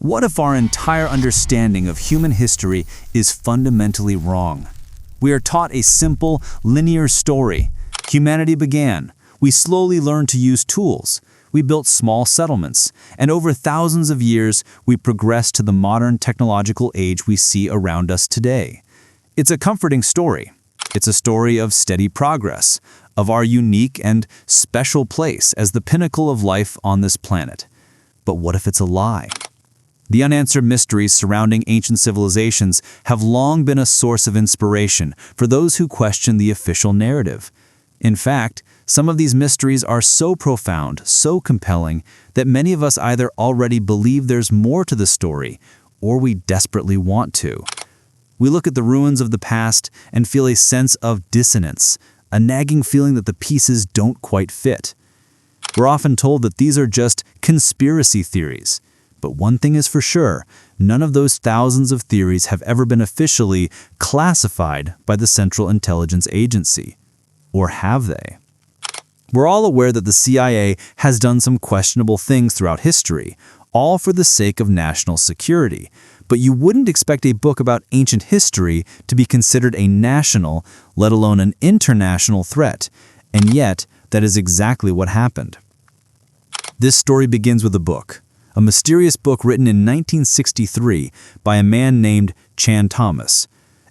What if our entire understanding of human history is fundamentally wrong? We are taught a simple, linear story. Humanity began. We slowly learned to use tools. We built small settlements. And over thousands of years, we progressed to the modern technological age we see around us today. It's a comforting story. It's a story of steady progress, of our unique and special place as the pinnacle of life on this planet. But what if it's a lie? The unanswered mysteries surrounding ancient civilizations have long been a source of inspiration for those who question the official narrative. In fact, some of these mysteries are so profound, so compelling, that many of us either already believe there's more to the story, or we desperately want to. We look at the ruins of the past and feel a sense of dissonance, a nagging feeling that the pieces don't quite fit. We're often told that these are just conspiracy theories. But one thing is for sure, none of those thousands of theories have ever been officially classified by the Central Intelligence Agency. Or have they? We're all aware that the CIA has done some questionable things throughout history, all for the sake of national security. But you wouldn't expect a book about ancient history to be considered a national, let alone an international threat. And yet, that is exactly what happened. This story begins with a book. A mysterious book written in 1963 by a man named Chan Thomas.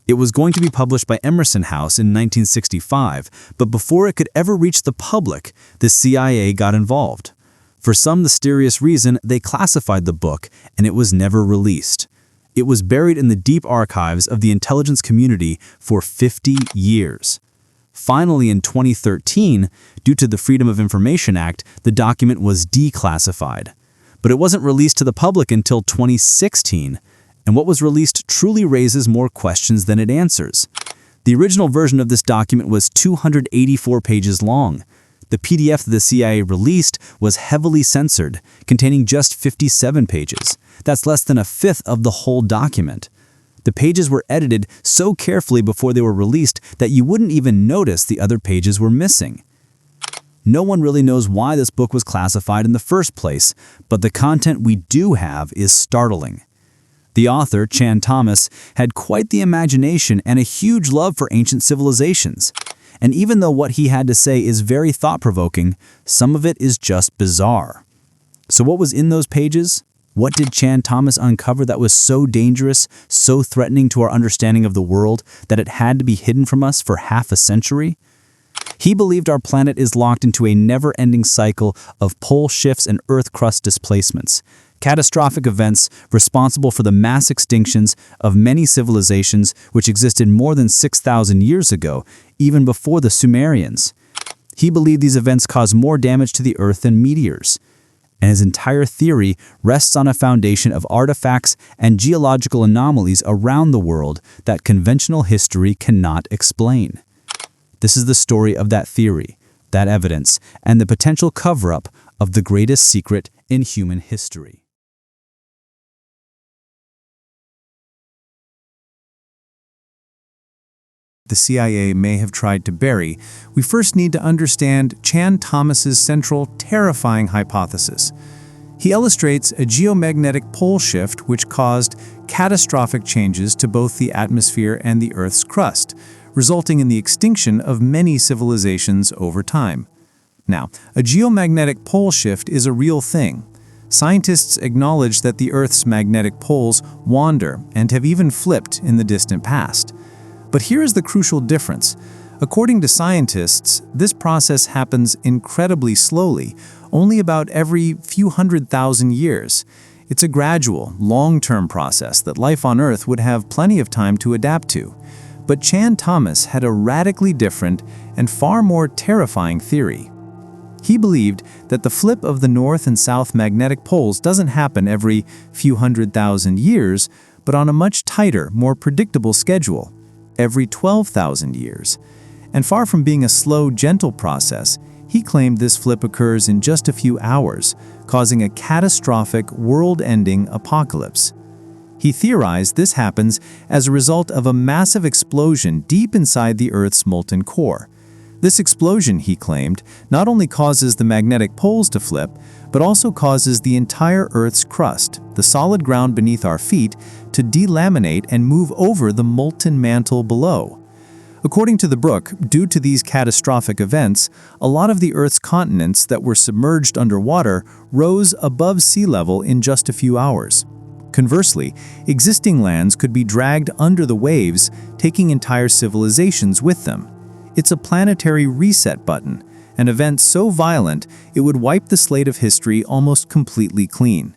It was going to be published by Emerson House in 1965, but before it could ever reach the public, the CIA got involved. For some mysterious reason, they classified the book, and it was never released. It was buried in the deep archives of the intelligence community for 50 years. Finally, in 2013, due to the Freedom of Information Act, the document was declassified. But it wasn't released to the public until 2016, and what was released truly raises more questions than it answers. The original version of this document was 284 pages long. The PDF that the CIA released was heavily censored, containing just 57 pages. That's less than a fifth of the whole document. The pages were edited so carefully before they were released that you wouldn't even notice the other pages were missing. No one really knows why this book was classified in the first place, but the content we do have is startling. The author, Chan Thomas, had quite the imagination and a huge love for ancient civilizations. And even though what he had to say is very thought-provoking, some of it is just bizarre. So what was in those pages? What did Chan Thomas uncover that was so dangerous, so threatening to our understanding of the world that it had to be hidden from us for half a century? He believed our planet is locked into a never-ending cycle of pole shifts and Earth crust displacements, catastrophic events responsible for the mass extinctions of many civilizations which existed more than 6,000 years ago, even before the Sumerians. He believed these events caused more damage to the Earth than meteors. And his entire theory rests on a foundation of artifacts and geological anomalies around the world that conventional history cannot explain. This is the story of that theory, that evidence, and the potential cover-up of the greatest secret in human history. The CIA may have tried to bury, we first need to understand Chan Thomas's central, terrifying hypothesis. He illustrates a geomagnetic pole shift which caused catastrophic changes to both the atmosphere and the Earth's crust, resulting in the extinction of many civilizations over time. Now, a geomagnetic pole shift is a real thing. Scientists acknowledge that the Earth's magnetic poles wander and have even flipped in the distant past. But here is the crucial difference. According to scientists, this process happens incredibly slowly, only about every few 100,000 years. It's a gradual, long-term process that life on Earth would have plenty of time to adapt to. But Chan Thomas had a radically different and far more terrifying theory. He believed that the flip of the north and south magnetic poles doesn't happen every few 100,000 years, but on a much tighter, more predictable schedule, every 12,000 years. And far from being a slow, gentle process, he claimed this flip occurs in just a few hours, causing a catastrophic, world-ending apocalypse. He theorized this happens as a result of a massive explosion deep inside the Earth's molten core. This explosion, he claimed, not only causes the magnetic poles to flip, but also causes the entire Earth's crust, the solid ground beneath our feet, to delaminate and move over the molten mantle below. According to the book, due to these catastrophic events, a lot of the Earth's continents that were submerged underwater rose above sea level in just a few hours. Conversely, existing lands could be dragged under the waves, taking entire civilizations with them. It's a planetary reset button, an event so violent it would wipe the slate of history almost completely clean.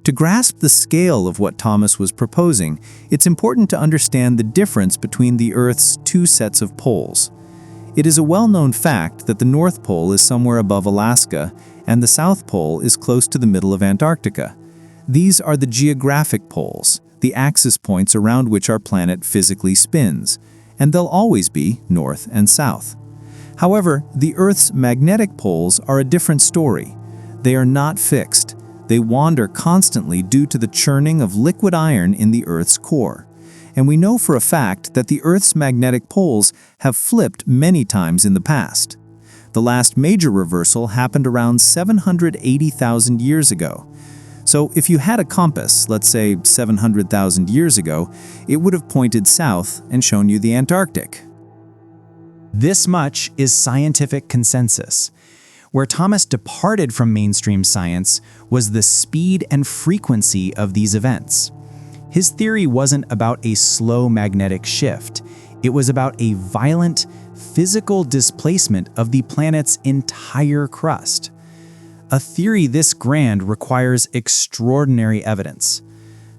To grasp the scale of what Thomas was proposing, it's important to understand the difference between the Earth's two sets of poles. It is a well-known fact that the North Pole is somewhere above Alaska, and the South Pole is close to the middle of Antarctica. These are the geographic poles, the axis points around which our planet physically spins, and they'll always be north and south. However, the Earth's magnetic poles are a different story. They are not fixed. They wander constantly due to the churning of liquid iron in the Earth's core. And we know for a fact that the Earth's magnetic poles have flipped many times in the past. The last major reversal happened around 780,000 years ago. So if you had a compass, let's say 700,000 years ago, it would have pointed south and shown you the Antarctic. This much is scientific consensus. Where Thomas departed from mainstream science was the speed and frequency of these events. His theory wasn't about a slow magnetic shift. It was about a violent, physical displacement of the planet's entire crust. A theory this grand requires extraordinary evidence.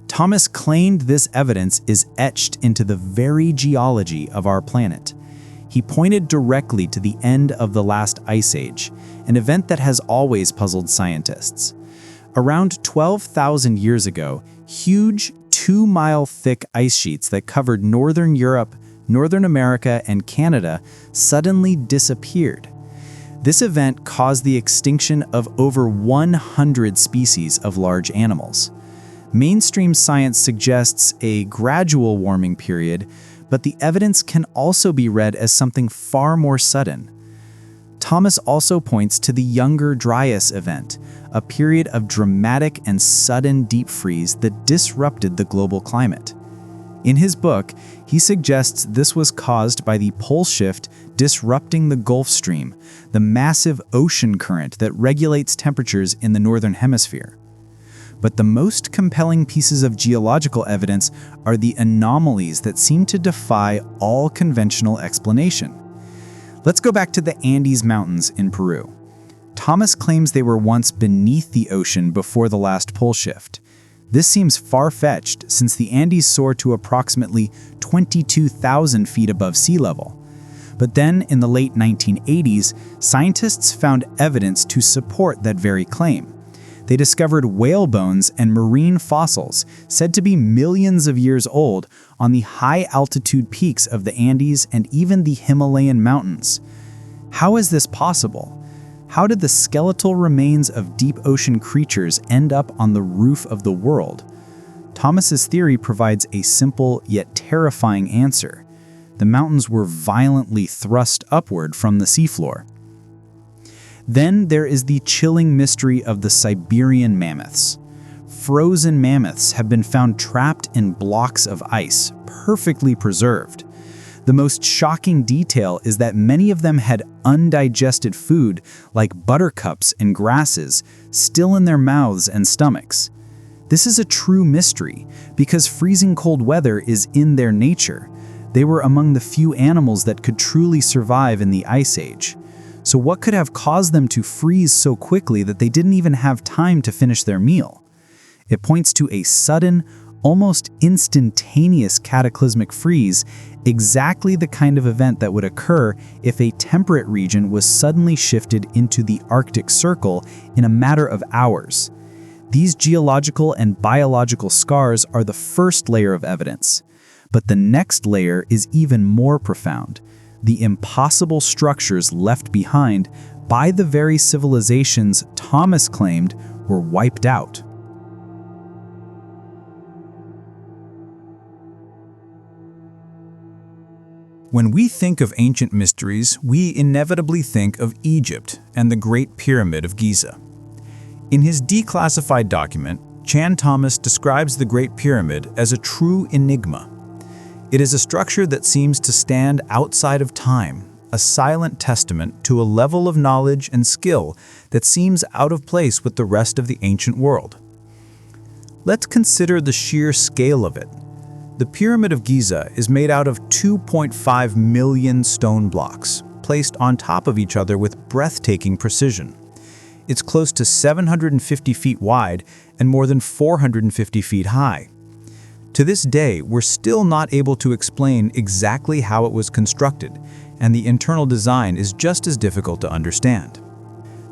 Thomas claimed this evidence is etched into the very geology of our planet. He pointed directly to the end of the last ice age, an event that has always puzzled scientists. Around 12,000 years ago, huge 2-mile-thick ice sheets that covered northern Europe, Northern America, and Canada suddenly disappeared. This event caused the extinction of over 100 species of large animals. Mainstream science suggests a gradual warming period, but the evidence can also be read as something far more sudden. Thomas also points to the Younger Dryas event, a period of dramatic and sudden deep freeze that disrupted the global climate. In his book, he suggests this was caused by the pole shift disrupting the Gulf Stream, the massive ocean current that regulates temperatures in the northern hemisphere. But the most compelling pieces of geological evidence are the anomalies that seem to defy all conventional explanation. Let's go back to the Andes Mountains in Peru. Thomas claims they were once beneath the ocean before the last pole shift. This seems far-fetched since the Andes soar to approximately 22,000 feet above sea level. But then, in the late 1980s, scientists found evidence to support that very claim. They discovered whale bones and marine fossils, said to be millions of years old, on the high-altitude peaks of the Andes and even the Himalayan mountains. How is this possible? How did the skeletal remains of deep ocean creatures end up on the roof of the world? Thomas's theory provides a simple yet terrifying answer. The mountains were violently thrust upward from the seafloor. Then there is the chilling mystery of the Siberian mammoths. Frozen mammoths have been found trapped in blocks of ice, perfectly preserved. The most shocking detail is that many of them had undigested food like buttercups and grasses still in their mouths and stomachs. This is a true mystery because freezing cold weather is in their nature. They were among the few animals that could truly survive in the Ice Age. So what could have caused them to freeze so quickly that they didn't even have time to finish their meal? It points to a sudden, almost instantaneous cataclysmic freeze, exactly the kind of event that would occur if a temperate region was suddenly shifted into the Arctic Circle in a matter of hours. These geological and biological scars are the first layer of evidence. But the next layer is even more profound. The impossible structures left behind by the very civilizations Thomas claimed were wiped out. When we think of ancient mysteries, we inevitably think of Egypt and the Great Pyramid of Giza. In his declassified document, Chan Thomas describes the Great Pyramid as a true enigma. It is a structure that seems to stand outside of time, a silent testament to a level of knowledge and skill that seems out of place with the rest of the ancient world. Let's consider the sheer scale of it. The Pyramid of Giza is made out of 2.5 million stone blocks, placed on top of each other with breathtaking precision. It's close to 750 feet wide and more than 450 feet high. To this day, we're still not able to explain exactly how it was constructed, and the internal design is just as difficult to understand.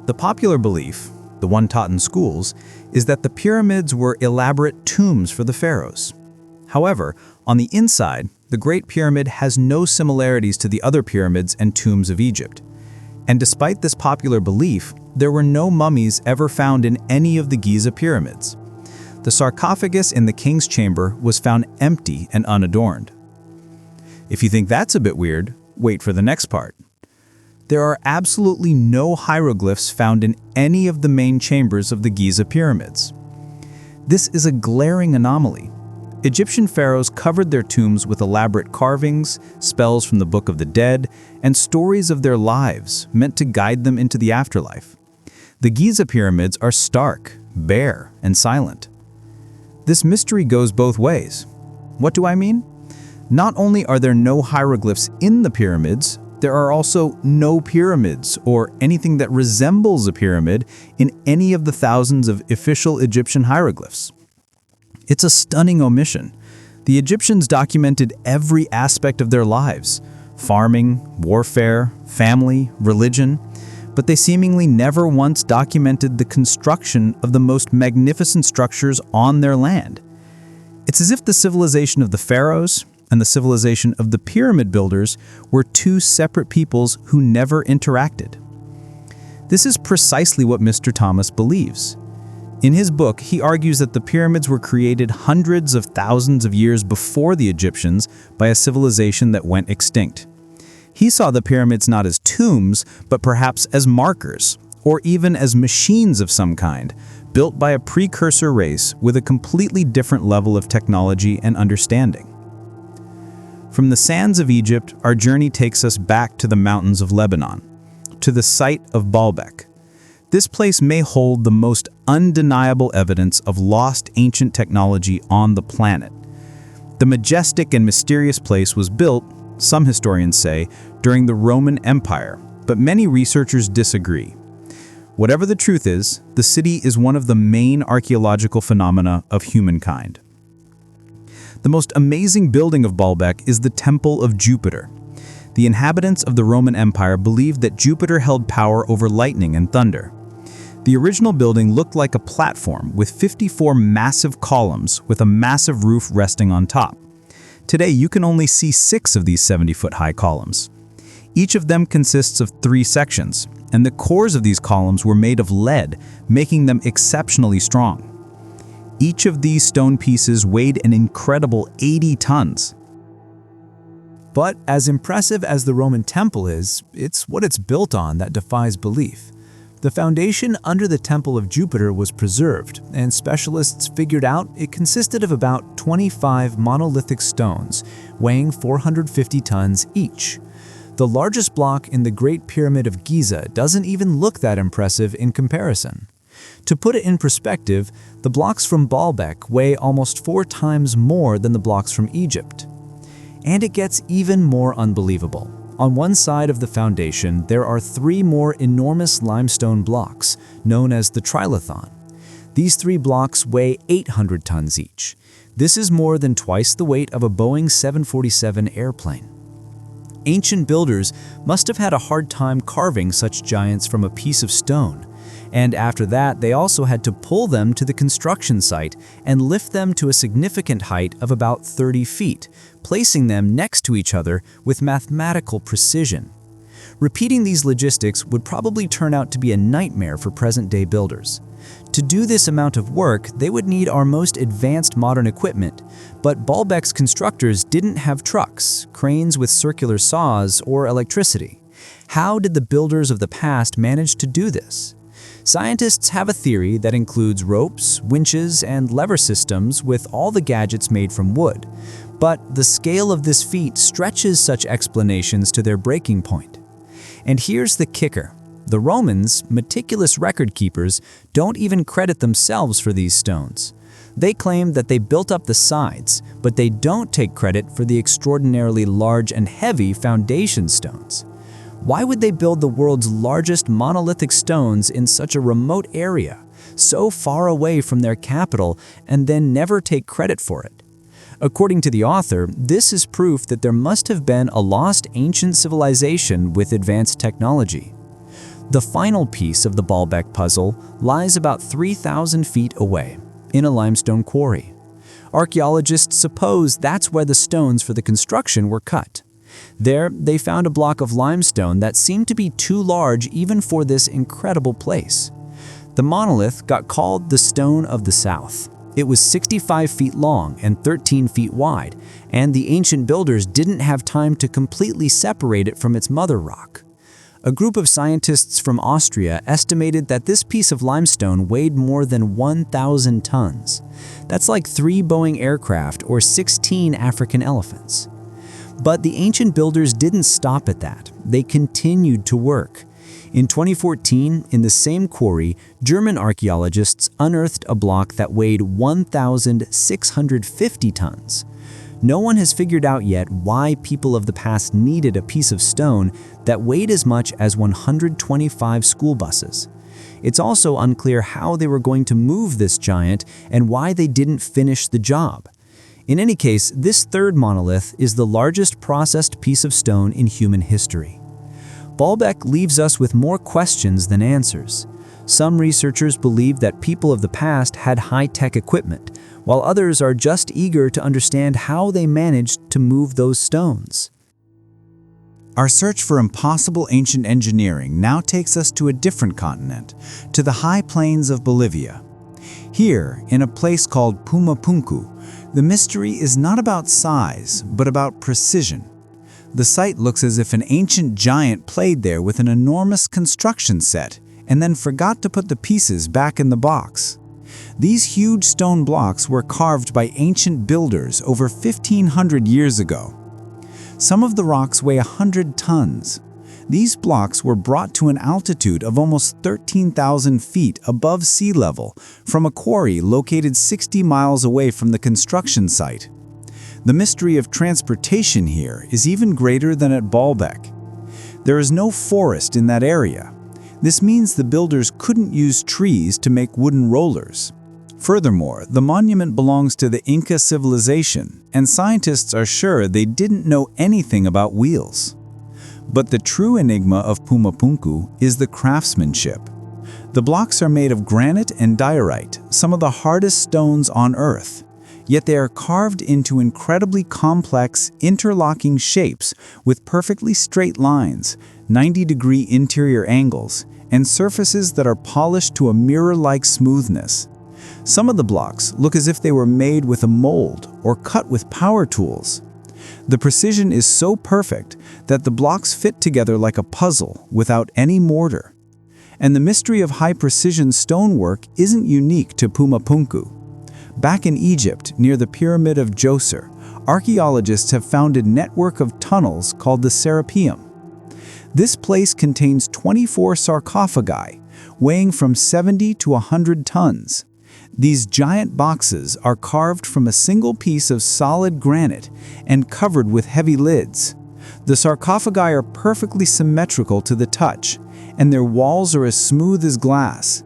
The popular belief, the one taught in schools, is that the pyramids were elaborate tombs for the pharaohs. However, on the inside, the Great Pyramid has no similarities to the other pyramids and tombs of Egypt. And despite this popular belief, there were no mummies ever found in any of the Giza pyramids. The sarcophagus in the king's chamber was found empty and unadorned. If you think that's a bit weird, wait for the next part. There are absolutely no hieroglyphs found in any of the main chambers of the Giza pyramids. This is a glaring anomaly. Egyptian pharaohs covered their tombs with elaborate carvings, spells from the Book of the Dead, and stories of their lives meant to guide them into the afterlife. The Giza pyramids are stark, bare, and silent. This mystery goes both ways. What do I mean? Not only are there no hieroglyphs in the pyramids, there are also no pyramids or anything that resembles a pyramid in any of the thousands of official Egyptian hieroglyphs. It's a stunning omission. The Egyptians documented every aspect of their lives: farming, warfare, family, religion, but they seemingly never once documented the construction of the most magnificent structures on their land. It's as if the civilization of the pharaohs and the civilization of the pyramid builders were two separate peoples who never interacted. This is precisely what Mr. Thomas believes. In his book, he argues that the pyramids were created hundreds of thousands of years before the Egyptians by a civilization that went extinct. He saw the pyramids not as tombs, but perhaps as markers, or even as machines of some kind, built by a precursor race with a completely different level of technology and understanding. From the sands of Egypt, our journey takes us back to the mountains of Lebanon, to the site of Baalbek. This place may hold the most undeniable evidence of lost ancient technology on the planet. The majestic and mysterious place was built, some historians say, during the Roman Empire, but many researchers disagree. Whatever the truth is, the city is one of the main archaeological phenomena of humankind. The most amazing building of Baalbek is the Temple of Jupiter. The inhabitants of the Roman Empire believed that Jupiter held power over lightning and thunder. The original building looked like a platform with 54 massive columns with a massive roof resting on top. Today, you can only see 6 of these 70-foot-high columns. Each of them consists of 3 sections, and the cores of these columns were made of lead, making them exceptionally strong. Each of these stone pieces weighed an incredible 80 tons. But as impressive as the Roman temple is, it's what it's built on that defies belief. The foundation under the Temple of Jupiter was preserved, and specialists figured out it consisted of about 25 monolithic stones, weighing 450 tons each. The largest block in the Great Pyramid of Giza doesn't even look that impressive in comparison. To put it in perspective, the blocks from Baalbek weigh almost 4 times more than the blocks from Egypt. And it gets even more unbelievable. On one side of the foundation, there are 3 more enormous limestone blocks, known as the trilithon. These 3 blocks weigh 800 tons each. This is more than twice the weight of a Boeing 747 airplane. Ancient builders must have had a hard time carving such giants from a piece of stone. And after that, they also had to pull them to the construction site and lift them to a significant height of about 30 feet, placing them next to each other with mathematical precision. Repeating these logistics would probably turn out to be a nightmare for present-day builders. To do this amount of work, they would need our most advanced modern equipment, but Baalbek's constructors didn't have trucks, cranes with circular saws, or electricity. How did the builders of the past manage to do this? Scientists have a theory that includes ropes, winches, and lever systems with all the gadgets made from wood. But the scale of this feat stretches such explanations to their breaking point. And here's the kicker. The Romans, meticulous record keepers, don't even credit themselves for these stones. They claim that they built up the sides, but they don't take credit for the extraordinarily large and heavy foundation stones. Why would they build the world's largest monolithic stones in such a remote area, so far away from their capital, and then never take credit for it? According to the author, this is proof that there must have been a lost ancient civilization with advanced technology. The final piece of the Baalbek puzzle lies about 3,000 feet away, in a limestone quarry. Archaeologists suppose that's where the stones for the construction were cut. There, they found a block of limestone that seemed to be too large even for this incredible place. The monolith got called the Stone of the South. It was 65 feet long and 13 feet wide, and the ancient builders didn't have time to completely separate it from its mother rock. A group of scientists from Austria estimated that this piece of limestone weighed more than 1,000 tons. That's like 3 Boeing aircraft or 16 African elephants. But the ancient builders didn't stop at that. They continued to work. In 2014, in the same quarry, German archaeologists unearthed a block that weighed 1,650 tons. No one has figured out yet why people of the past needed a piece of stone that weighed as much as 125 school buses. It's also unclear how they were going to move this giant and why they didn't finish the job. In any case, this third monolith is the largest processed piece of stone in human history. Baalbek leaves us with more questions than answers. Some researchers believe that people of the past had high-tech equipment, while others are just eager to understand how they managed to move those stones. Our search for impossible ancient engineering now takes us to a different continent, to the high plains of Bolivia. Here, in a place called Pumapunku, the mystery is not about size, but about precision. The site looks as if an ancient giant played there with an enormous construction set and then forgot to put the pieces back in the box. These huge stone blocks were carved by ancient builders over 1,500 years ago. Some of the rocks weigh 100 tons. These blocks were brought to an altitude of almost 13,000 feet above sea level from a quarry located 60 miles away from the construction site. The mystery of transportation here is even greater than at Baalbek. There is no forest in that area. This means the builders couldn't use trees to make wooden rollers. Furthermore, the monument belongs to the Inca civilization, and scientists are sure they didn't know anything about wheels. But the true enigma of Pumapunku is the craftsmanship. The blocks are made of granite and diorite, some of the hardest stones on Earth. Yet they are carved into incredibly complex, interlocking shapes with perfectly straight lines, 90-degree interior angles, and surfaces that are polished to a mirror-like smoothness. Some of the blocks look as if they were made with a mold or cut with power tools. The precision is so perfect that the blocks fit together like a puzzle without any mortar. And the mystery of high-precision stonework isn't unique to Pumapunku. Back in Egypt, near the Pyramid of Djoser, archaeologists have found a network of tunnels called the Serapeum. This place contains 24 sarcophagi, weighing from 70 to 100 tons. These giant boxes are carved from a single piece of solid granite and covered with heavy lids. The sarcophagi are perfectly symmetrical to the touch, and their walls are as smooth as glass.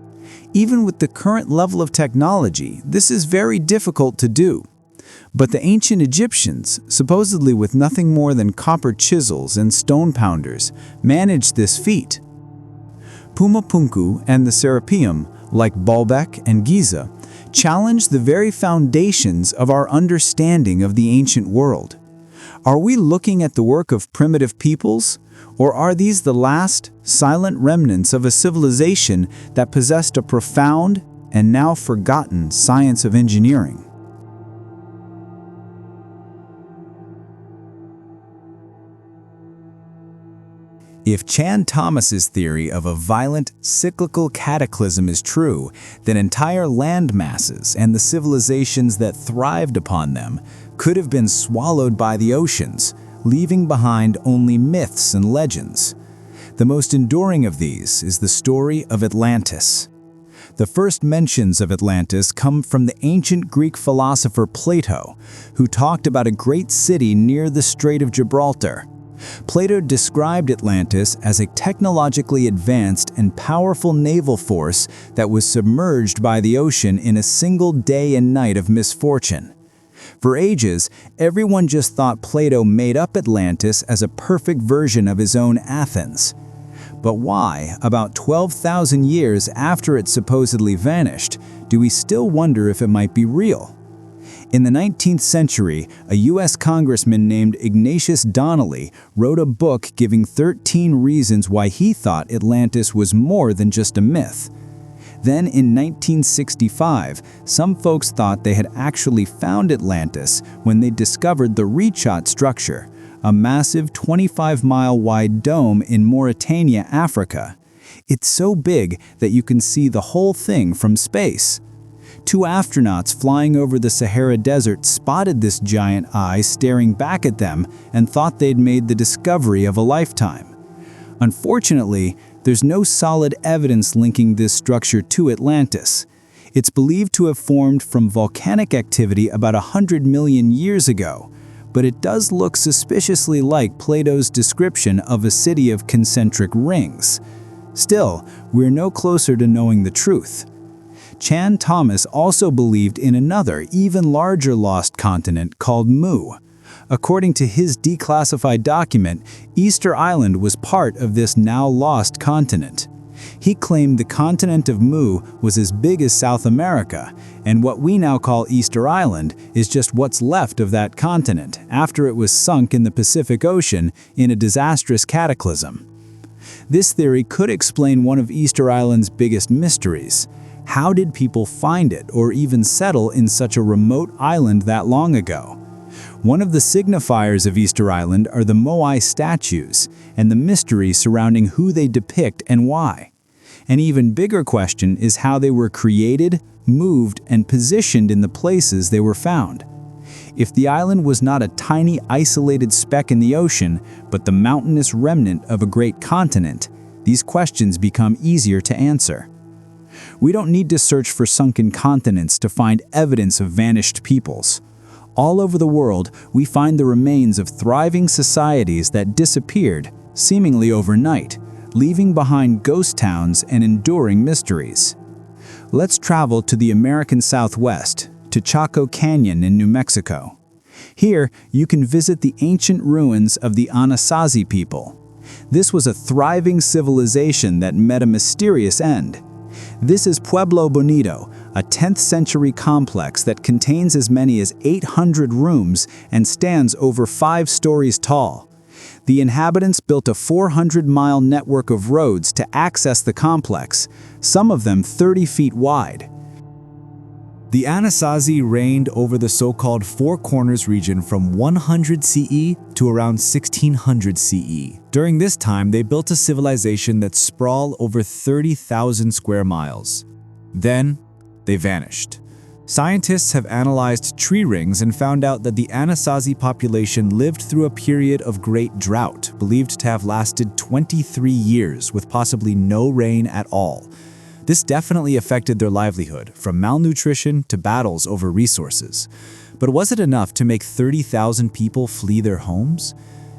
Even with the current level of technology, this is very difficult to do. But the ancient Egyptians, supposedly with nothing more than copper chisels and stone pounders, managed this feat. Pumapunku and the Serapeum, like Baalbek and Giza, challenge the very foundations of our understanding of the ancient world. Are we looking at the work of primitive peoples? Or are these the last, silent remnants of a civilization that possessed a profound and now forgotten science of engineering? If Chan Thomas's theory of a violent, cyclical cataclysm is true, then entire land masses and the civilizations that thrived upon them could have been swallowed by the oceans, leaving behind only myths and legends. The most enduring of these is the story of Atlantis. The first mentions of Atlantis come from the ancient Greek philosopher Plato, who talked about a great city near the Strait of Gibraltar. Plato described Atlantis as a technologically advanced and powerful naval force that was submerged by the ocean in a single day and night of misfortune. For ages, everyone just thought Plato made up Atlantis as a perfect version of his own Athens. But why, about 12,000 years after it supposedly vanished, do we still wonder if it might be real? In the 19th century, a U.S. congressman named Ignatius Donnelly wrote a book giving 13 reasons why he thought Atlantis was more than just a myth. Then in 1965, some folks thought they had actually found Atlantis when they discovered the Richat structure, a massive 25-mile-wide dome in Mauritania, Africa. It's so big that you can see the whole thing from space. Two astronauts flying over the Sahara Desert spotted this giant eye staring back at them and thought they'd made the discovery of a lifetime. Unfortunately, there's no solid evidence linking this structure to Atlantis. It's believed to have formed from volcanic activity about 100 million years ago, but it does look suspiciously like Plato's description of a city of concentric rings. Still, we're no closer to knowing the truth. Chan Thomas also believed in another, even larger lost continent called Mu. According to his declassified document, Easter Island was part of this now lost continent. He claimed the continent of Mu was as big as South America, and what we now call Easter Island is just what's left of that continent after it was sunk in the Pacific Ocean in a disastrous cataclysm. This theory could explain one of Easter Island's biggest mysteries. How did people find it or even settle in such a remote island that long ago? One of the signifiers of Easter Island are the Moai statues and the mystery surrounding who they depict and why. An even bigger question is how they were created, moved, and positioned in the places they were found. If the island was not a tiny isolated speck in the ocean, but the mountainous remnant of a great continent, these questions become easier to answer. We don't need to search for sunken continents to find evidence of vanished peoples. All over the world, we find the remains of thriving societies that disappeared, seemingly overnight, leaving behind ghost towns and enduring mysteries. Let's travel to the American Southwest, to Chaco Canyon in New Mexico. Here, you can visit the ancient ruins of the Anasazi people. This was a thriving civilization that met a mysterious end. This is Pueblo Bonito, a 10th century complex that contains as many as 800 rooms and stands over 5 stories tall. The inhabitants built a 400-mile network of roads to access the complex, some of them 30 feet wide. The Anasazi reigned over the so-called Four Corners region from 100 CE to around 1600 CE. During this time, they built a civilization that sprawled over 30,000 square miles. Then, they vanished. Scientists have analyzed tree rings and found out that the Anasazi population lived through a period of great drought, believed to have lasted 23 years with possibly no rain at all. This definitely affected their livelihood, from malnutrition to battles over resources. But was it enough to make 30,000 people flee their homes?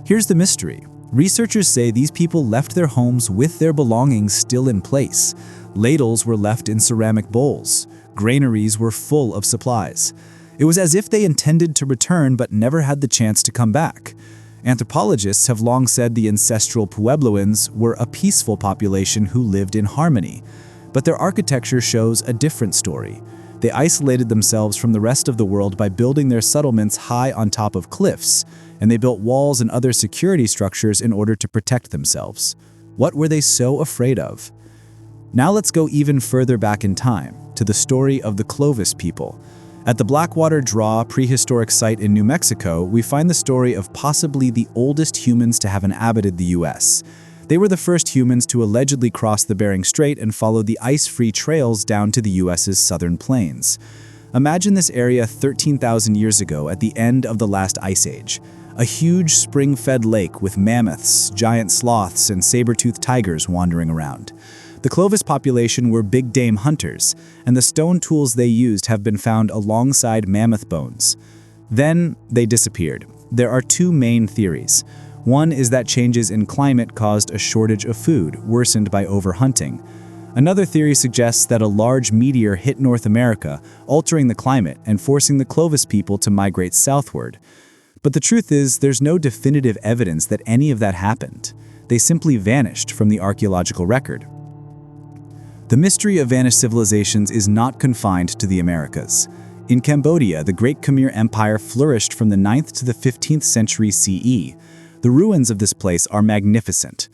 Here's the mystery. Researchers say these people left their homes with their belongings still in place. Ladles were left in ceramic bowls. Granaries were full of supplies. It was as if they intended to return but never had the chance to come back. Anthropologists have long said the ancestral Puebloans were a peaceful population who lived in harmony. But their architecture shows a different story. They isolated themselves from the rest of the world by building their settlements high on top of cliffs, and they built walls and other security structures in order to protect themselves. What were they so afraid of? Now let's go even further back in time, to the story of the Clovis people. At the Blackwater Draw prehistoric site in New Mexico, we find the story of possibly the oldest humans to have inhabited the U.S. They were the first humans to allegedly cross the Bering Strait and follow the ice-free trails down to the US's southern plains. Imagine this area 13,000 years ago at the end of the last ice age. A huge spring-fed lake with mammoths, giant sloths, and saber-toothed tigers wandering around. The Clovis population were big game hunters, and the stone tools they used have been found alongside mammoth bones. Then they disappeared. There are two main theories. One is that changes in climate caused a shortage of food, worsened by overhunting. Another theory suggests that a large meteor hit North America, altering the climate and forcing the Clovis people to migrate southward. But the truth is, there's no definitive evidence that any of that happened. They simply vanished from the archaeological record. The mystery of vanished civilizations is not confined to the Americas. In Cambodia, the Great Khmer Empire flourished from the 9th to the 15th century CE. The ruins of this place are magnificent.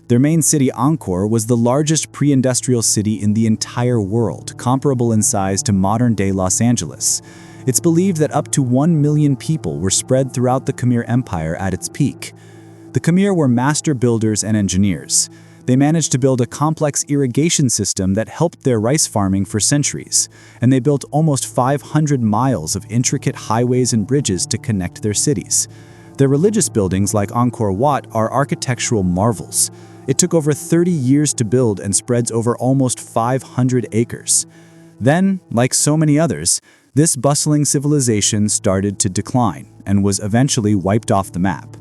Their main city, Angkor, was the largest pre-industrial city in the entire world, comparable in size to modern-day Los Angeles. It's believed that up to 1 million people were spread throughout the Khmer Empire at its peak. The Khmer were master builders and engineers. They managed to build a complex irrigation system that helped their rice farming for centuries, and they built almost 500 miles of intricate highways and bridges to connect their cities. Their religious buildings, like Angkor Wat, are architectural marvels. It took over 30 years to build and spreads over almost 500 acres. Then, like so many others, this bustling civilization started to decline and was eventually wiped off the map.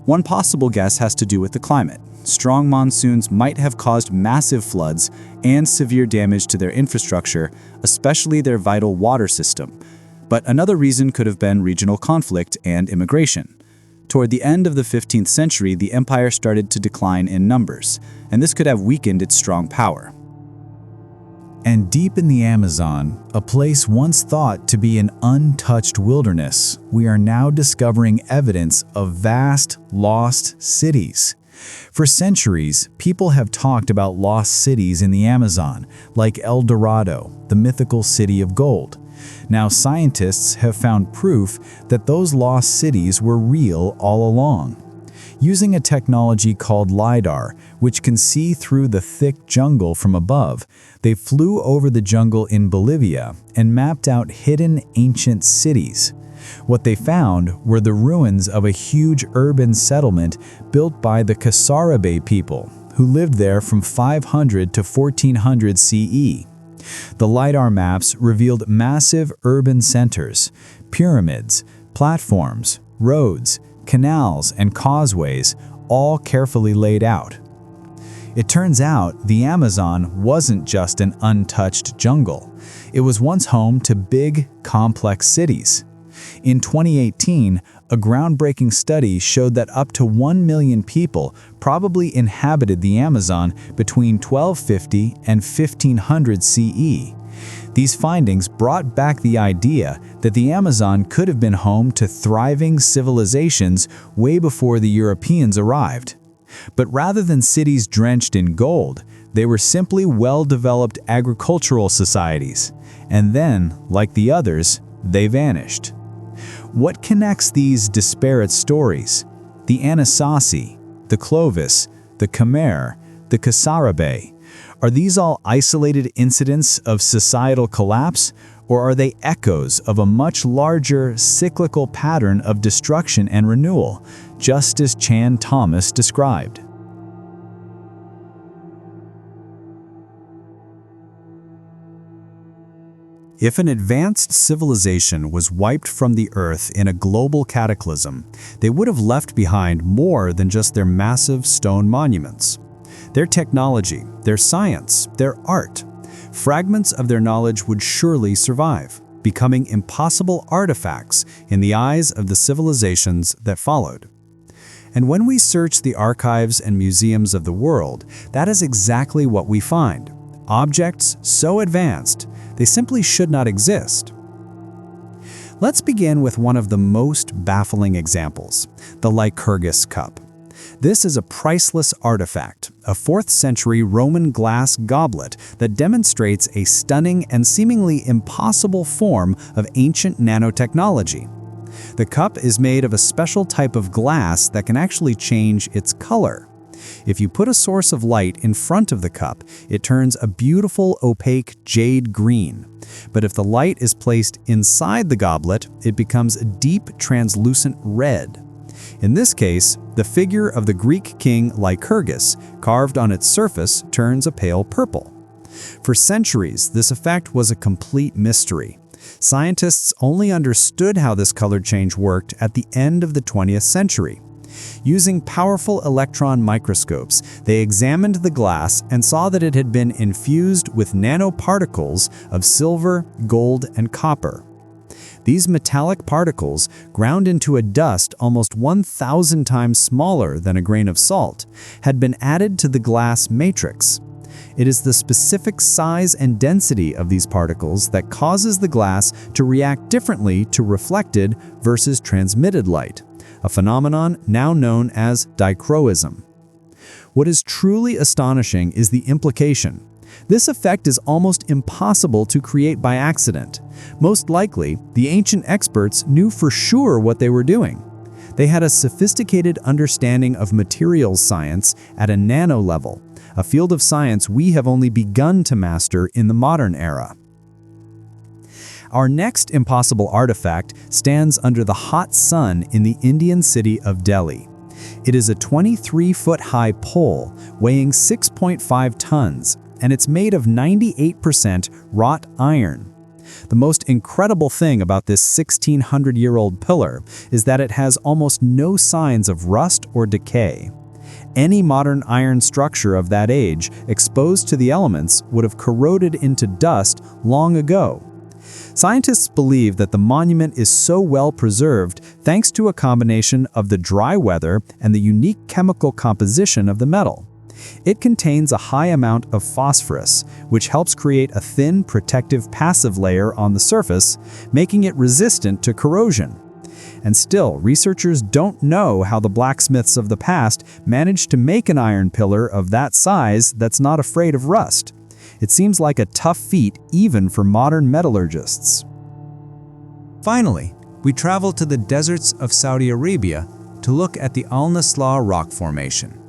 One possible guess has to do with the climate. Strong monsoons might have caused massive floods and severe damage to their infrastructure, especially their vital water system. But another reason could have been regional conflict and immigration. Toward the end of the 15th century, the empire started to decline in numbers, and this could have weakened its strong power. And deep in the Amazon, a place once thought to be an untouched wilderness, we are now discovering evidence of vast, lost cities. For centuries, people have talked about lost cities in the Amazon, like El Dorado, the mythical city of gold. Now scientists have found proof that those lost cities were real all along. Using a technology called LiDAR, which can see through the thick jungle from above, they flew over the jungle in Bolivia and mapped out hidden ancient cities. What they found were the ruins of a huge urban settlement built by the Kasarabe people, who lived there from 500 to 1400 CE. The LiDAR maps revealed massive urban centers, pyramids, platforms, roads, canals, and causeways, all carefully laid out. It turns out the Amazon wasn't just an untouched jungle. It was once home to big, complex cities. In 2018, a groundbreaking study showed that up to 1 million people probably inhabited the Amazon between 1250 and 1500 CE. These findings brought back the idea that the Amazon could have been home to thriving civilizations way before the Europeans arrived. But rather than cities drenched in gold, they were simply well-developed agricultural societies. And then, like the others, they vanished. What connects these disparate stories? The Anasazi, the Clovis, the Khmer, the Kasarabe. Are these all isolated incidents of societal collapse, or are they echoes of a much larger, cyclical pattern of destruction and renewal, just as Chan Thomas described? If an advanced civilization was wiped from the Earth in a global cataclysm, they would have left behind more than just their massive stone monuments. Their technology, their science, their art. Fragments of their knowledge would surely survive, becoming impossible artifacts in the eyes of the civilizations that followed. And when we search the archives and museums of the world, that is exactly what we find. Objects so advanced, they simply should not exist. Let's begin with one of the most baffling examples, the Lycurgus cup. This is a priceless artifact, a 4th century Roman glass goblet that demonstrates a stunning and seemingly impossible form of ancient nanotechnology. The cup is made of a special type of glass that can actually change its color. If you put a source of light in front of the cup, it turns a beautiful opaque jade green. But if the light is placed inside the goblet, it becomes a deep translucent red. In this case, the figure of the Greek king Lycurgus, carved on its surface, turns a pale purple. For centuries, this effect was a complete mystery. Scientists only understood how this color change worked at the end of the 20th century. Using powerful electron microscopes, they examined the glass and saw that it had been infused with nanoparticles of silver, gold, and copper. These metallic particles, ground into a dust almost 1,000 times smaller than a grain of salt, had been added to the glass matrix. It is the specific size and density of these particles that causes the glass to react differently to reflected versus transmitted light, a phenomenon now known as dichroism. What is truly astonishing is the implication. This effect is almost impossible to create by accident. Most likely, the ancient experts knew for sure what they were doing. They had a sophisticated understanding of materials science at a nano level, a field of science we have only begun to master in the modern era. Our next impossible artifact stands under the hot sun in the Indian city of Delhi. It is a 23-foot-high pole weighing 6.5 tons, and it's made of 98% wrought iron. The most incredible thing about this 1,600-year-old pillar is that it has almost no signs of rust or decay. Any modern iron structure of that age, exposed to the elements, would have corroded into dust long ago. Scientists believe that the monument is so well preserved thanks to a combination of the dry weather and the unique chemical composition of the metal. It contains a high amount of phosphorus, which helps create a thin, protective passive layer on the surface, making it resistant to corrosion. And still, researchers don't know how the blacksmiths of the past managed to make an iron pillar of that size that's not afraid of rust. It seems like a tough feat even for modern metallurgists. Finally, we travel to the deserts of Saudi Arabia to look at the Al-Nasla rock formation.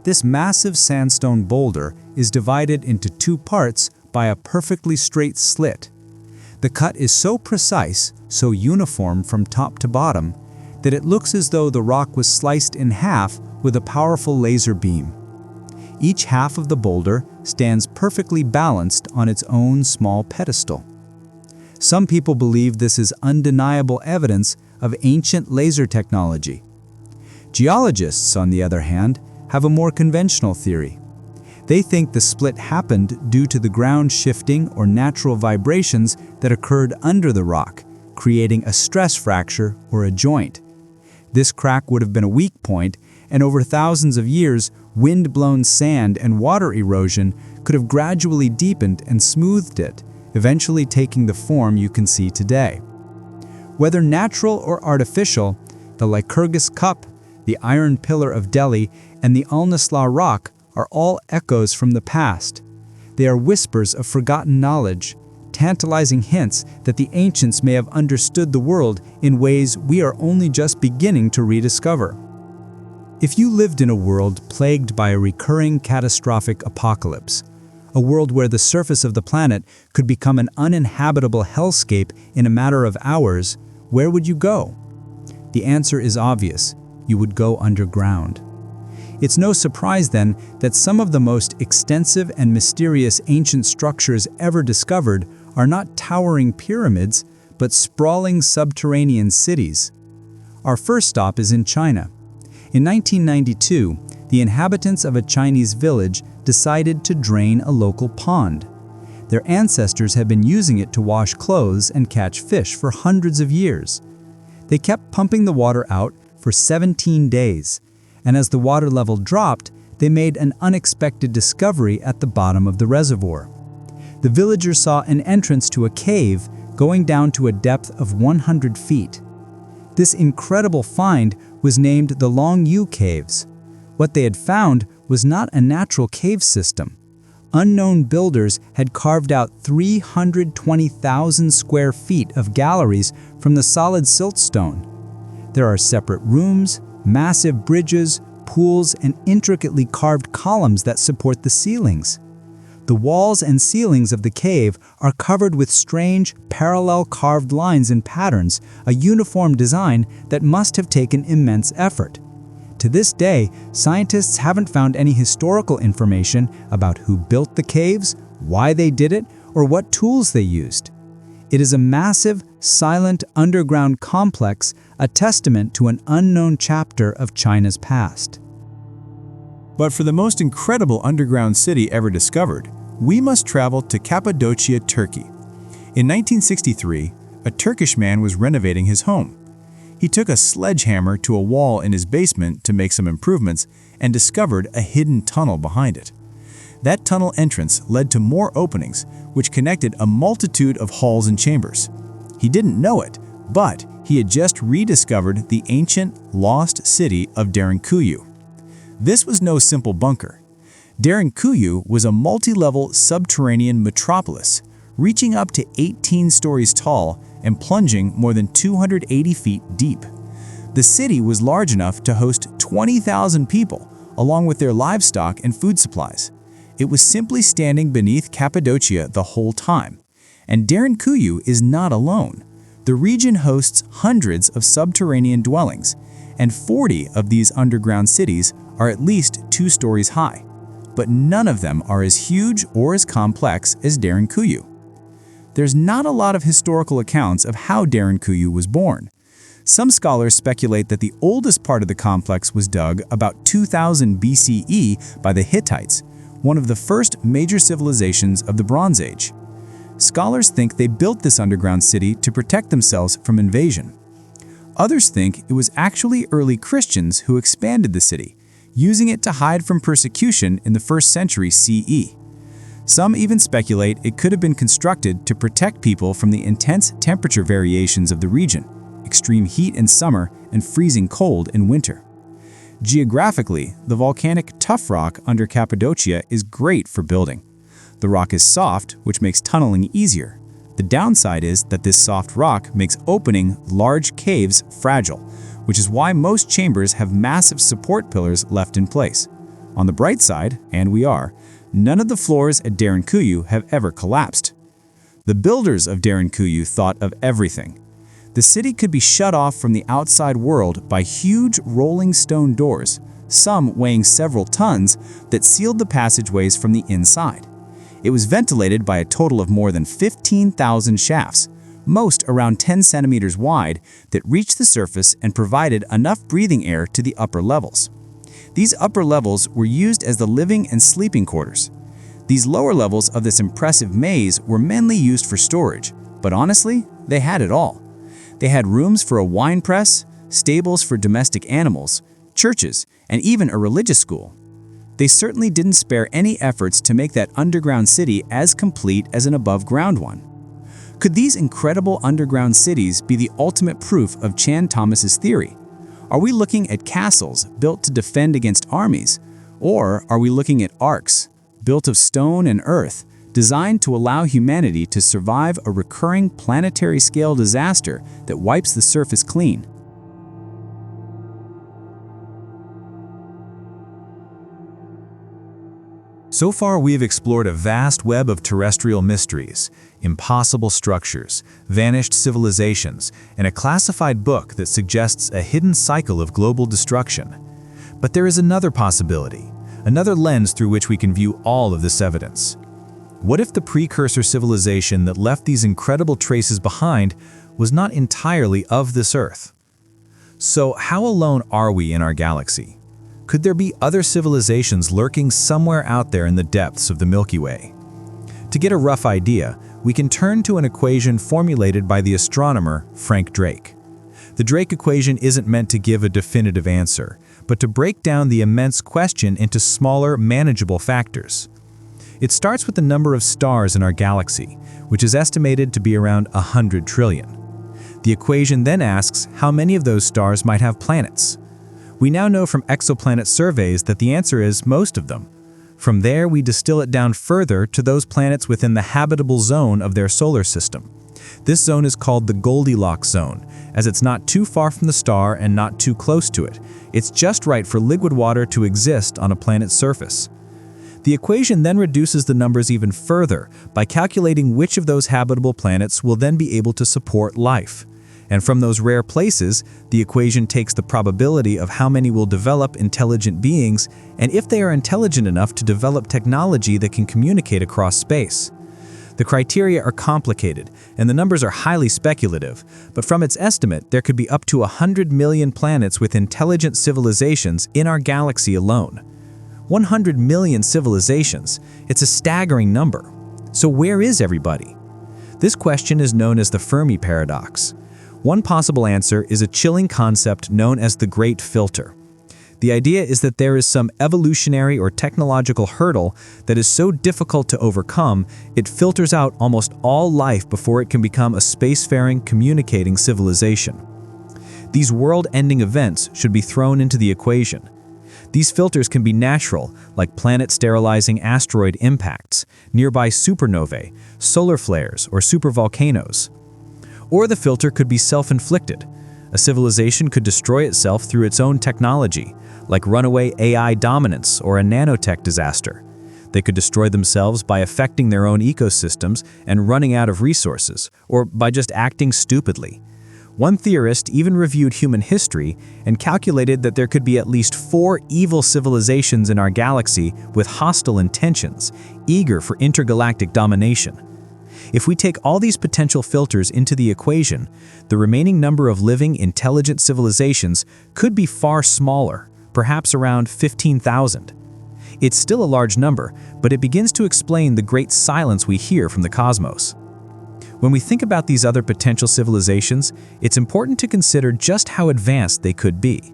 This massive sandstone boulder is divided into two parts by a perfectly straight slit. The cut is so precise, so uniform from top to bottom, that it looks as though the rock was sliced in half with a powerful laser beam. Each half of the boulder stands perfectly balanced on its own small pedestal. Some people believe this is undeniable evidence of ancient laser technology. Geologists, on the other hand, have a more conventional theory. They think the split happened due to the ground shifting or natural vibrations that occurred under the rock, creating a stress fracture or a joint. This crack would have been a weak point, and over thousands of years, wind-blown sand and water erosion could have gradually deepened and smoothed it, eventually taking the form you can see today. Whether natural or artificial, the Lycurgus cup, the iron pillar of Delhi, and the Al-Nasla rock are all echoes from the past. They are whispers of forgotten knowledge, tantalizing hints that the ancients may have understood the world in ways we are only just beginning to rediscover. If you lived in a world plagued by a recurring catastrophic apocalypse, a world where the surface of the planet could become an uninhabitable hellscape in a matter of hours, where would you go? The answer is obvious. You would go underground. It's no surprise then that some of the most extensive and mysterious ancient structures ever discovered are not towering pyramids, but sprawling subterranean cities. Our first stop is in China. In 1992, the inhabitants of a Chinese village decided to drain a local pond. Their ancestors had been using it to wash clothes and catch fish for hundreds of years. They kept pumping the water out for 17 days, and as the water level dropped, they made an unexpected discovery at the bottom of the reservoir. The villagers saw an entrance to a cave going down to a depth of 100 feet. This incredible find was named the Long Yu Caves. What they had found was not a natural cave system. Unknown builders had carved out 320,000 square feet of galleries from the solid siltstone. There are separate rooms, massive bridges, pools, and intricately carved columns that support the ceilings. The walls and ceilings of the cave are covered with strange, parallel carved lines and patterns, a uniform design that must have taken immense effort. To this day, scientists haven't found any historical information about who built the caves, why they did it, or what tools they used. It is a massive, silent underground complex, a testament to an unknown chapter of China's past. But for the most incredible underground city ever discovered, we must travel to Cappadocia, Turkey. In 1963, a Turkish man was renovating his home. He took a sledgehammer to a wall in his basement to make some improvements and discovered a hidden tunnel behind it. That tunnel entrance led to more openings, which connected a multitude of halls and chambers. He didn't know it, but he had just rediscovered the ancient, lost city of Derinkuyu. This was no simple bunker. Derinkuyu was a multi-level subterranean metropolis, reaching up to 18 stories tall and plunging more than 280 feet deep. The city was large enough to host 20,000 people, along with their livestock and food supplies. It was simply standing beneath Cappadocia the whole time. And Derinkuyu is not alone. The region hosts hundreds of subterranean dwellings, and 40 of these underground cities are at least 2 stories high. But none of them are as huge or as complex as Derinkuyu. There's not a lot of historical accounts of how Derinkuyu was born. Some scholars speculate that the oldest part of the complex was dug about 2000 BCE by the Hittites, one of the first major civilizations of the Bronze Age. Scholars think they built this underground city to protect themselves from invasion. Others think it was actually early Christians who expanded the city, using it to hide from persecution in the 1st century CE. Some even speculate it could have been constructed to protect people from the intense temperature variations of the region, extreme heat in summer and freezing cold in winter. Geographically, the volcanic tuff rock under Cappadocia is great for building. The rock is soft, which makes tunneling easier. The downside is that this soft rock makes opening large caves fragile, which is why most chambers have massive support pillars left in place. On the bright side, and we are, none of the floors at Derinkuyu have ever collapsed. The builders of Derinkuyu thought of everything. The city could be shut off from the outside world by huge rolling stone doors, some weighing several tons, that sealed the passageways from the inside. It was ventilated by a total of more than 15,000 shafts, most around 10 centimeters wide, that reached the surface and provided enough breathing air to the upper levels. These upper levels were used as the living and sleeping quarters. These lower levels of this impressive maze were mainly used for storage, but honestly, they had it all. They had rooms for a wine press, stables for domestic animals, churches, and even a religious school. They certainly didn't spare any efforts to make that underground city as complete as an above-ground one. Could these incredible underground cities be the ultimate proof of Chan Thomas's theory? Are we looking at castles built to defend against armies? Or are we looking at arks, built of stone and earth, designed to allow humanity to survive a recurring planetary-scale disaster that wipes the surface clean? So far, we have explored a vast web of terrestrial mysteries, impossible structures, vanished civilizations, and a classified book that suggests a hidden cycle of global destruction. But there is another possibility, another lens through which we can view all of this evidence. What if the precursor civilization that left these incredible traces behind was not entirely of this Earth? So how alone are we in our galaxy? Could there be other civilizations lurking somewhere out there in the depths of the Milky Way? To get a rough idea, we can turn to an equation formulated by the astronomer Frank Drake. The Drake equation isn't meant to give a definitive answer, but to break down the immense question into smaller, manageable factors. It starts with the number of stars in our galaxy, which is estimated to be around 100 trillion. The equation then asks how many of those stars might have planets. We now know from exoplanet surveys that the answer is most of them. From there, we distill it down further to those planets within the habitable zone of their solar system. This zone is called the Goldilocks zone, as it's not too far from the star and not too close to it. It's just right for liquid water to exist on a planet's surface. The equation then reduces the numbers even further by calculating which of those habitable planets will then be able to support life. And from those rare places, the equation takes the probability of how many will develop intelligent beings and if they are intelligent enough to develop technology that can communicate across space. The criteria are complicated, and the numbers are highly speculative, but from its estimate, there could be up to 100 million planets with intelligent civilizations in our galaxy alone. 100 million civilizations. It's a staggering number. So where is everybody? This question is known as the Fermi paradox. One possible answer is a chilling concept known as the Great Filter. The idea is that there is some evolutionary or technological hurdle that is so difficult to overcome, it filters out almost all life before it can become a spacefaring, communicating civilization. These world-ending events should be thrown into the equation. These filters can be natural, like planet-sterilizing asteroid impacts, nearby supernovae, solar flares, or supervolcanoes. Or the filter could be self-inflicted. A civilization could destroy itself through its own technology, like runaway AI dominance or a nanotech disaster. They could destroy themselves by affecting their own ecosystems and running out of resources, or by just acting stupidly. One theorist even reviewed human history and calculated that there could be at least 4 evil civilizations in our galaxy with hostile intentions, eager for intergalactic domination. If we take all these potential filters into the equation, the remaining number of living, intelligent civilizations could be far smaller, perhaps around 15,000. It's still a large number, but it begins to explain the great silence we hear from the cosmos. When we think about these other potential civilizations, it's important to consider just how advanced they could be.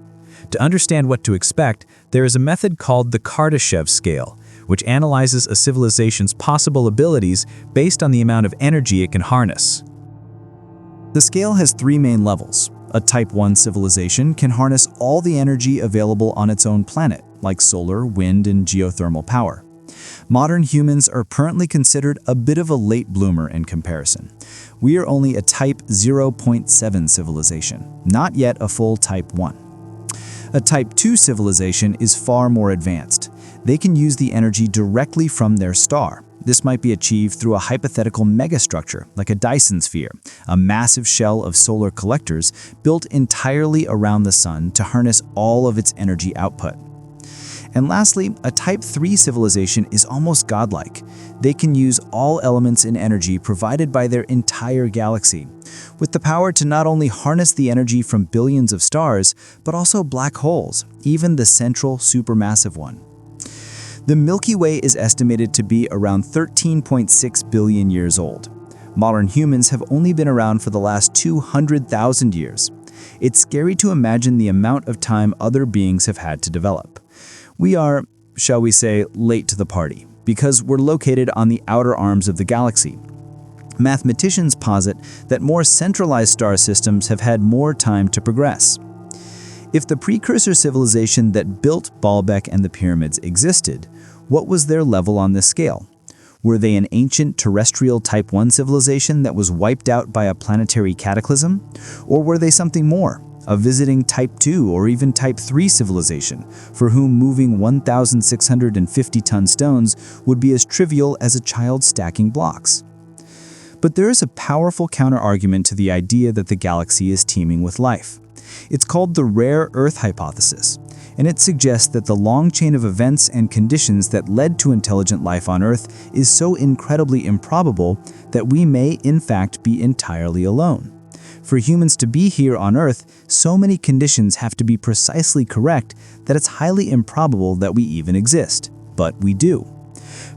To understand what to expect, there is a method called the Kardashev scale, which analyzes a civilization's possible abilities based on the amount of energy it can harness. The scale has 3 main levels. A Type 1 civilization can harness all the energy available on its own planet, like solar, wind, and geothermal power. Modern humans are currently considered a bit of a late bloomer in comparison. We are only a Type 0.7 civilization, not yet a full Type 1. A Type 2 civilization is far more advanced. They can use the energy directly from their star. This might be achieved through a hypothetical megastructure, like a Dyson sphere, a massive shell of solar collectors built entirely around the sun to harness all of its energy output. And lastly, a Type 3 civilization is almost godlike. They can use all elements in energy provided by their entire galaxy, with the power to not only harness the energy from billions of stars, but also black holes, even the central supermassive one. The Milky Way is estimated to be around 13.6 billion years old. Modern humans have only been around for the last 200,000 years. It's scary to imagine the amount of time other beings have had to develop. We are, shall we say, late to the party, because we're located on the outer arms of the galaxy. Mathematicians posit that more centralized star systems have had more time to progress. If the precursor civilization that built Baalbek and the pyramids existed, what was their level on this scale? Were they an ancient terrestrial Type 1 civilization that was wiped out by a planetary cataclysm? Or were they something more, a visiting Type 2 or even Type 3 civilization, for whom moving 1,650-ton stones would be as trivial as a child stacking blocks? But there is a powerful counter-argument to the idea that the galaxy is teeming with life. It's called the rare Earth hypothesis, and it suggests that the long chain of events and conditions that led to intelligent life on Earth is so incredibly improbable that we may, in fact, be entirely alone. For humans to be here on Earth, so many conditions have to be precisely correct that it's highly improbable that we even exist. But we do.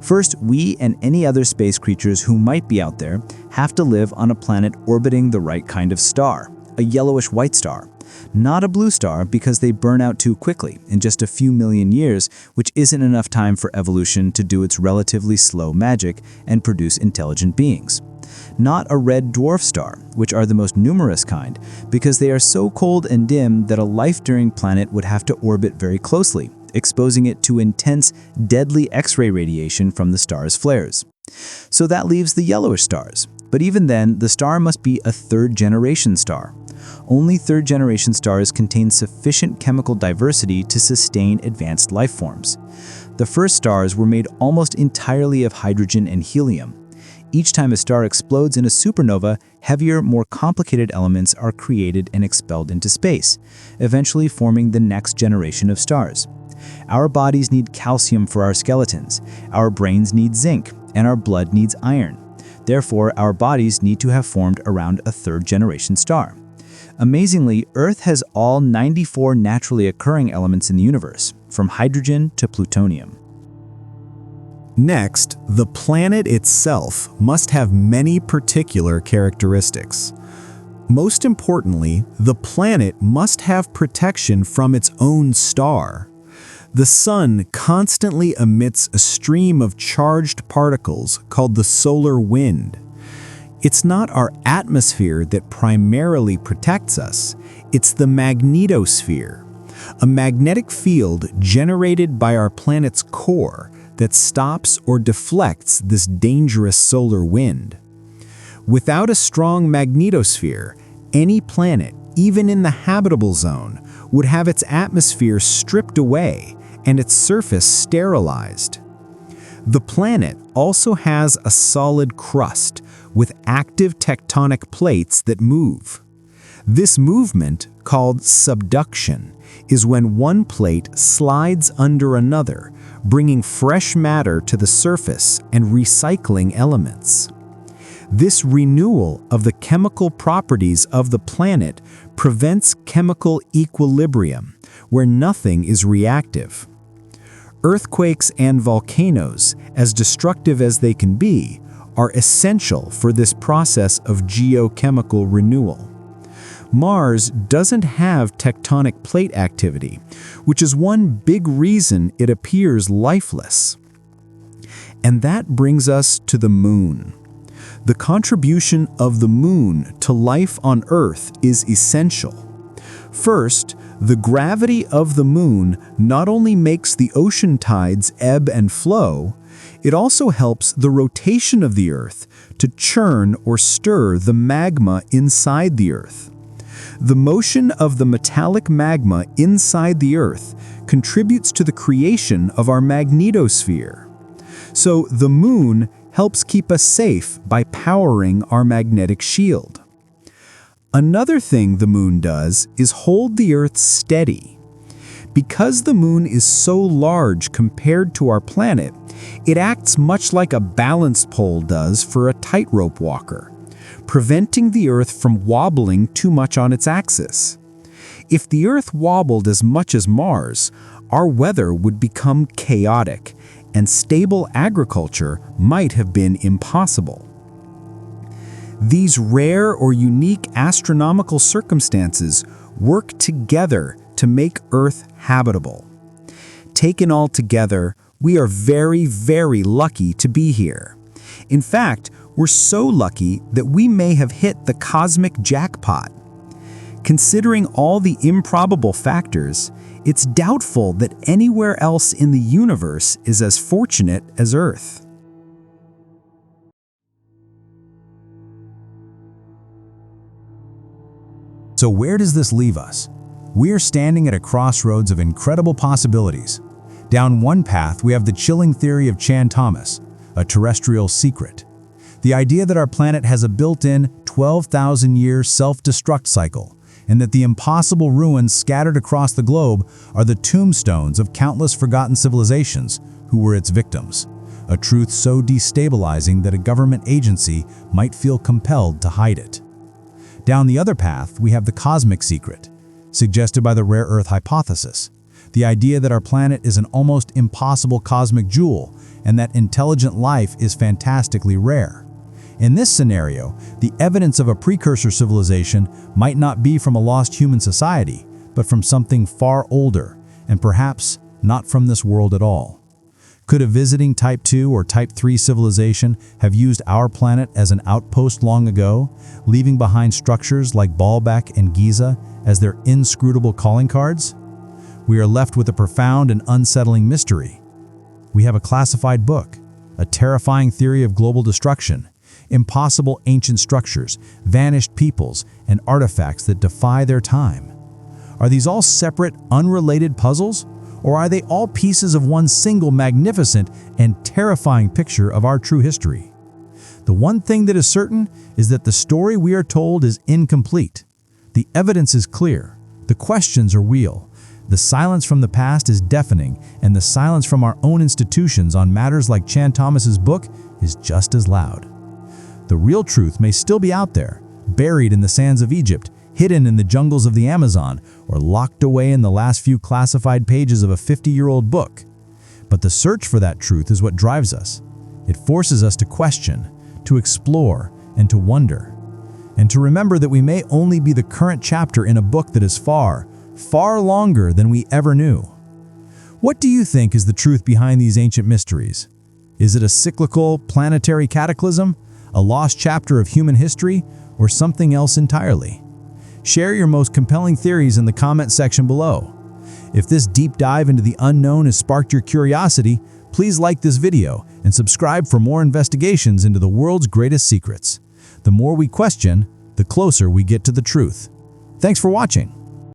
First, we and any other space creatures who might be out there have to live on a planet orbiting the right kind of star, a yellowish-white star. Not a blue star because they burn out too quickly in just a few million years, which isn't enough time for evolution to do its relatively slow magic and produce intelligent beings. Not a red dwarf star, which are the most numerous kind, because they are so cold and dim that a life-during planet would have to orbit very closely, exposing it to intense, deadly X-ray radiation from the star's flares. So that leaves the yellowish stars, But even then, the star must be a third-generation star. Only third-generation stars contain sufficient chemical diversity to sustain advanced life forms. The first stars were made almost entirely of hydrogen and helium. Each time a star explodes in a supernova, heavier, more complicated elements are created and expelled into space, eventually forming the next generation of stars. Our bodies need calcium for our skeletons, our brains need zinc, and our blood needs iron. Therefore, our bodies need to have formed around a third-generation star. Amazingly, Earth has all 94 naturally occurring elements in the universe, from hydrogen to plutonium. Next, the planet itself must have many particular characteristics. Most importantly, the planet must have protection from its own star. The sun constantly emits a stream of charged particles called the solar wind. It's not our atmosphere that primarily protects us, it's the magnetosphere, a magnetic field generated by our planet's core that stops or deflects this dangerous solar wind. Without a strong magnetosphere, any planet, even in the habitable zone, would have its atmosphere stripped away and its surface sterilized. The planet also has a solid crust with active tectonic plates that move. This movement, called subduction, is when one plate slides under another, bringing fresh matter to the surface and recycling elements. This renewal of the chemical properties of the planet prevents chemical equilibrium, where nothing is reactive. Earthquakes and volcanoes, as destructive as they can be, are essential for this process of geochemical renewal. Mars doesn't have tectonic plate activity, which is one big reason it appears lifeless. And that brings us to the Moon. The contribution of the Moon to life on Earth is essential. First, the gravity of the Moon not only makes the ocean tides ebb and flow, it also helps the rotation of the Earth to churn or stir the magma inside the Earth. The motion of the metallic magma inside the Earth contributes to the creation of our magnetosphere. So the Moon helps keep us safe by powering our magnetic shield. Another thing the Moon does is hold the Earth steady. Because the Moon is so large compared to our planet, it acts much like a balance pole does for a tightrope walker, preventing the Earth from wobbling too much on its axis. If the Earth wobbled as much as Mars, our weather would become chaotic, and stable agriculture might have been impossible. These rare or unique astronomical circumstances work together to make Earth habitable. Taken all together, we are very, very lucky to be here. In fact, we're so lucky that we may have hit the cosmic jackpot. Considering all the improbable factors, it's doubtful that anywhere else in the universe is as fortunate as Earth. So where does this leave us? We're standing at a crossroads of incredible possibilities. Down one path, we have the chilling theory of Chan Thomas, a terrestrial secret. The idea that our planet has a built-in 12,000-year self-destruct cycle, and that the impossible ruins scattered across the globe are the tombstones of countless forgotten civilizations who were its victims. A truth so destabilizing that a government agency might feel compelled to hide it. Down the other path, we have the cosmic secret, suggested by the rare Earth hypothesis. The idea that our planet is an almost impossible cosmic jewel and that intelligent life is fantastically rare. In this scenario, the evidence of a precursor civilization might not be from a lost human society, but from something far older, and perhaps not from this world at all. Could a visiting Type 2 or Type 3 civilization have used our planet as an outpost long ago, leaving behind structures like Baalbek and Giza as their inscrutable calling cards? We are left with a profound and unsettling mystery. We have a classified book, a terrifying theory of global destruction. impossible ancient structures, vanished peoples, and artifacts that defy their time? Are these all separate, unrelated puzzles? Or are they all pieces of one single magnificent and terrifying picture of our true history? The one thing that is certain is that the story we are told is incomplete. The evidence is clear. The questions are real. The silence from the past is deafening, and the silence from our own institutions on matters like Chan Thomas's book is just as loud. The real truth may still be out there, buried in the sands of Egypt, hidden in the jungles of the Amazon, or locked away in the last few classified pages of a 50-year-old book. But the search for that truth is what drives us. It forces us to question, to explore, and to wonder. And to remember that we may only be the current chapter in a book that is far, far longer than we ever knew. What do you think is the truth behind these ancient mysteries? Is it a cyclical, planetary cataclysm, a lost chapter of human history, or something else entirely? Share your most compelling theories in the comment section below. If this deep dive into the unknown has sparked your curiosity, please like this video and subscribe for more investigations into the world's greatest secrets. The more we question, the closer we get to the truth. Thanks for watching.